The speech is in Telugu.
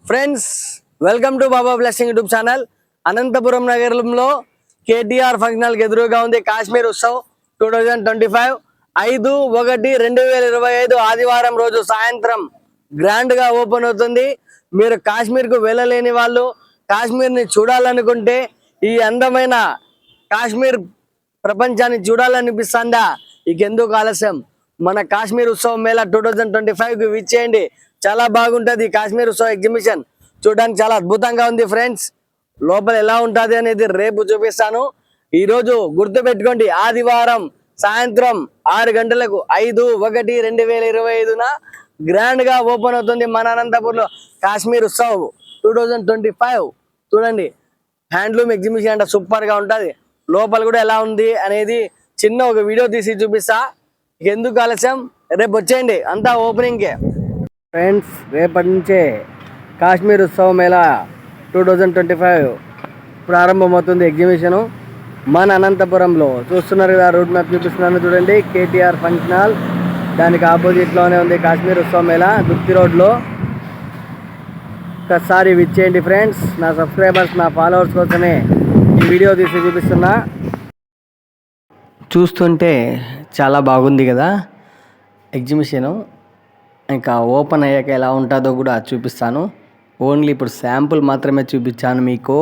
Friends, welcome to Baba blessing YouTube channel. Anantapuram నగరంలో కేటీఆర్ ఫంక్షన్ ఎదురుగా ఉంది కాశ్మీర్ ఉత్సవ్ 2025 5/1/2025 ఆదివారం రోజు సాయంత్రం గ్రాండ్ గా ఓపెన్ అవుతుంది. మీరు కాశ్మీర్ కు వెళ్ళలేని వాళ్ళు, కాశ్మీర్ ని చూడాలనుకుంటే, ఈ అందమైన కాశ్మీర్ ప్రపంచాన్ని చూడాలనిపిస్తుందా? ఇకెందుకు ఆలస్యం, మన కాశ్మీర్ ఉత్సవ్ మేళా 2025 కి విచ్చేయండి. చాలా బాగుంటది. కాశ్మీర్ ఉత్సవ్ ఎగ్జిబిషన్ చూడడానికి చాలా అద్భుతంగా ఉంది. ఫ్రెండ్స్, లోపల ఎలా ఉంటది అనేది రేపు చూపిస్తాను. ఈ రోజు గుర్తు పెట్టుకోండి, ఆదివారం సాయంత్రం 6 గంటలకు 5/1/2025 గ్రాండ్ గా ఓపెన్ అవుతుంది మన అనంతపూర్ లో కాశ్మీర్ ఉత్సవ్ 2025. చూడండి, హ్యాండ్లూమ్ ఎగ్జిబిషన్ అంటే సూపర్ గా ఉంటది. లోపల కూడా ఎలా ఉంది అనేది చిన్న ఒక వీడియో తీసి చూపిస్తా. ఎందుకు ఆలస్యం, రేపు వచ్చేయండి, అంతా ఓపెనింగ్ కే. ఫ్రెండ్స్, రేపటి నుంచే కాశ్మీర్ ఉత్సవ్ మేళా 2025 ప్రారంభమవుతుంది. ఎగ్జిబిషను మన అనంతపురంలో చూస్తున్నారు కదా, రూట్ మ్యాప్ చూపిస్తున్నాను చూడండి. కేటీఆర్ ఫంక్షన్ హాల్, దానికి ఆపోజిట్లోనే ఉంది కాశ్మీర్ ఉత్సవ్ మేళా, గుత్తి రోడ్లో. ఒకసారి విచ్చేయండి ఫ్రెండ్స్. నా సబ్స్క్రైబర్స్, నా ఫాలోవర్స్ కోసమే ఈ వీడియో తీసి చూపిస్తున్నా. చూస్తుంటే చాలా బాగుంది కదా ఎగ్జిబిషను. ఇంకా ఓపెన్ అయ్యాక ఎలా ఉంటుందో కూడా చూపిస్తాను. ఓన్లీ ఇప్పుడు శాంపుల్ మాత్రమే చూపించాను మీకు.